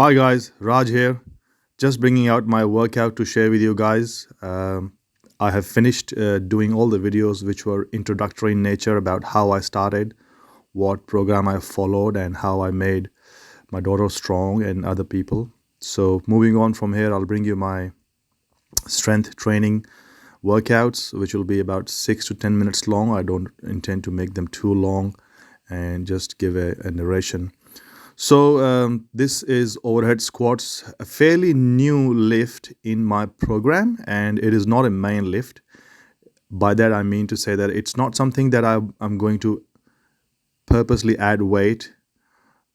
Hi guys, Raj here. Just bringing out my workout to share with you guys. I have finished doing all the videos which were introductory in nature about how I started, what program I followed, and how I made my daughter strong and other people. So, moving on from here, I'll bring you my strength training workouts, which will be about 6 to 10 minutes long. I don't intend to make them too long and just give a narration. So this is overhead squats, a fairly new lift in my program, and it is not a main lift. By that I mean to say that it's not something that I'm going to purposely add weight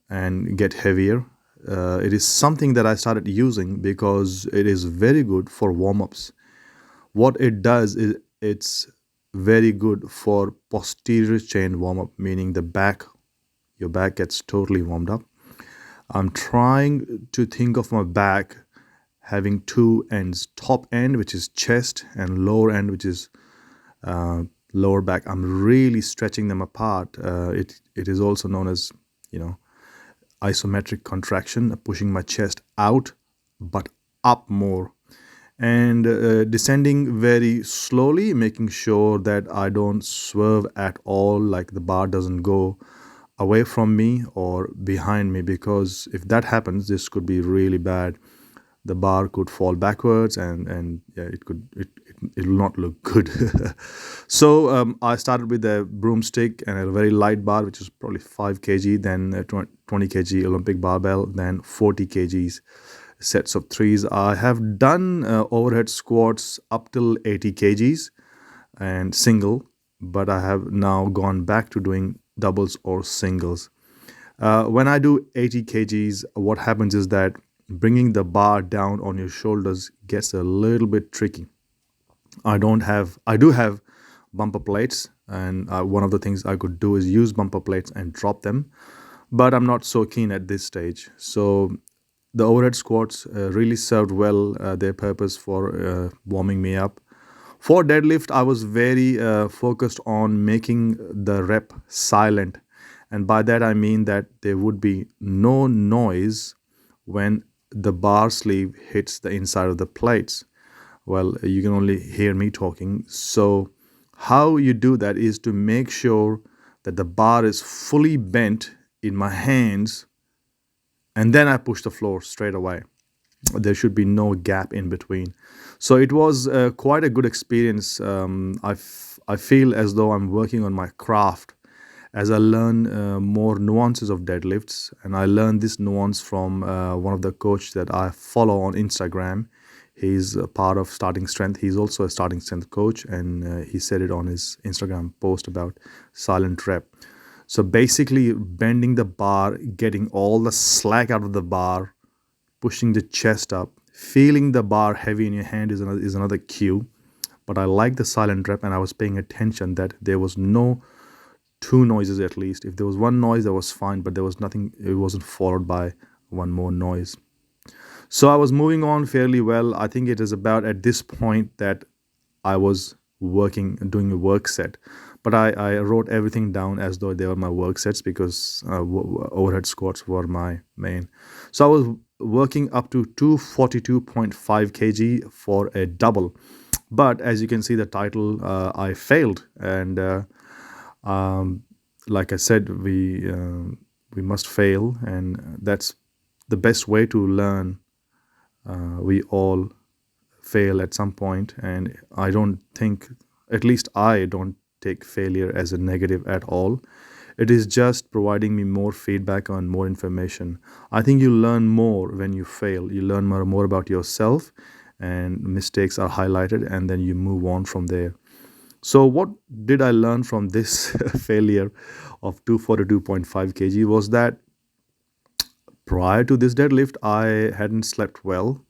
and get heavier. It is something that I started using because it is very good for warm-ups. What it does is it's very good for posterior chain warm-up, meaning your back gets totally warmed up. I'm trying to think of my back having two ends, top end, which is chest, and lower end, which is lower back. I'm really stretching them apart. It is also known as, you know, isometric contraction, pushing my chest out but up more, and descending very slowly, making sure that I don't swerve at all, like the bar doesn't go away from me or behind me, because if that happens, this could be really bad. The bar could fall backwards, and yeah, it will not look good. So I started with a broomstick and a very light bar, which is probably 5 kg, then a 20 kg Olympic barbell, then 40 kgs sets of threes. I have done overhead squats up till 80 kgs and single, but I have now gone back to doing doubles or singles. When I do 80 kgs, what happens is that bringing the bar down on your shoulders gets a little bit tricky. I do have bumper plates, and one of the things I could do is use bumper plates and drop them, but I'm not so keen at this stage. So the overhead squats really served well their purpose for warming me up. For deadlift, I was very focused on making the rep silent. And by that, I mean that there would be no noise when the bar sleeve hits the inside of the plates. Well, you can only hear me talking. So, how you do that is to make sure that the bar is fully bent in my hands, and then I push the floor straight away. There should be no gap in between. So it was quite a good experience. I feel as though I'm working on my craft as I learn more nuances of deadlifts, and I learned this nuance from one of the coach that I follow on Instagram. He's a part of Starting Strength. He's also a Starting Strength coach, and he said it on his Instagram post about silent rep. So basically, bending the bar, getting all the slack out of the bar, pushing the chest up, feeling the bar heavy in your hand is another cue. But I like the silent rep, and I was paying attention that there was no two noises at least. If there was one noise, that was fine, but there was nothing, it wasn't followed by one more noise. So I was moving on fairly well. I think it is about at this point that I was doing a work set. But I wrote everything down as though they were my work sets, because overhead squats were my main. So I was working up to 242.5 kg for a double. But as you can see the title, I failed. And um, like I said, we must fail, and that's the best way to learn. We all fail at some point, and I don't think, at least I don't take failure as a negative at all. It is just providing me more feedback on more information. I think you learn more when you fail. You learn more about yourself, and mistakes are highlighted, and then you move on from there. So what did I learn from this failure of 242.5 kg was that prior to this deadlift, I hadn't slept well,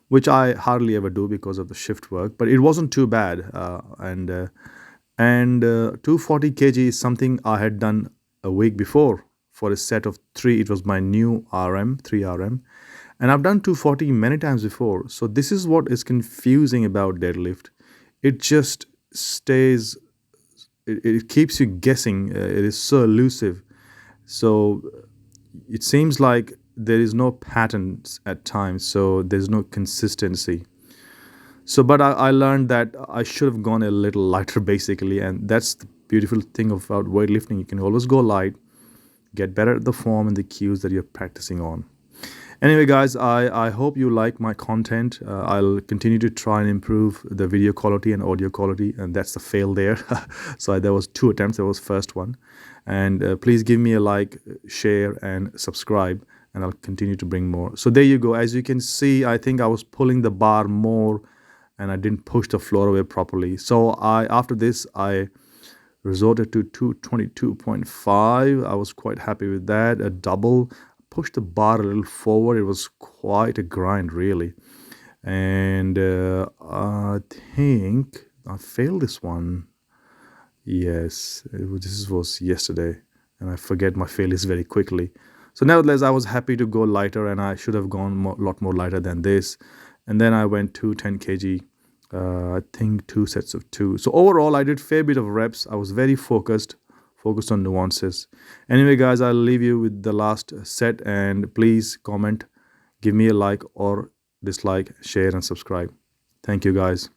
which I hardly ever do because of the shift work, but it wasn't too bad. And 240 kg is something I had done a week before for a set of three. It was my new RM, 3RM. And I've done 240 many times before. So this is what is confusing about deadlift. It just stays, it keeps you guessing. It is so elusive. So it seems like there is no patterns at times, so there's no consistency. So, but I learned that I should have gone a little lighter basically, and that's the beautiful thing about weightlifting. You can always go light, get better at the form and the cues that you're practicing on. Anyway, guys, I hope you like my content. I'll continue to try and improve the video quality and audio quality, and that's the fail there. So there was 2 attempts. That was first one. And please give me a like, share, and subscribe, and I'll continue to bring more. So there you go. As you can see, I think I was pulling the bar more, and I didn't push the floor away properly. So after this, I resorted to 222.5. I was quite happy with that. A double. Pushed the bar a little forward. It was quite a grind, really. And I think I failed this one. Yes, this was yesterday, and I forget my failures very quickly. So nevertheless, I was happy to go lighter, and I should have gone a lot more lighter than this. And then I went to 10 kg. I think 2 sets of 2. So overall, I did fair bit of reps. I was very focused on nuances. Anyway, guys, I'll leave you with the last set, and please comment, give me a like or dislike, share, and subscribe. Thank you, guys.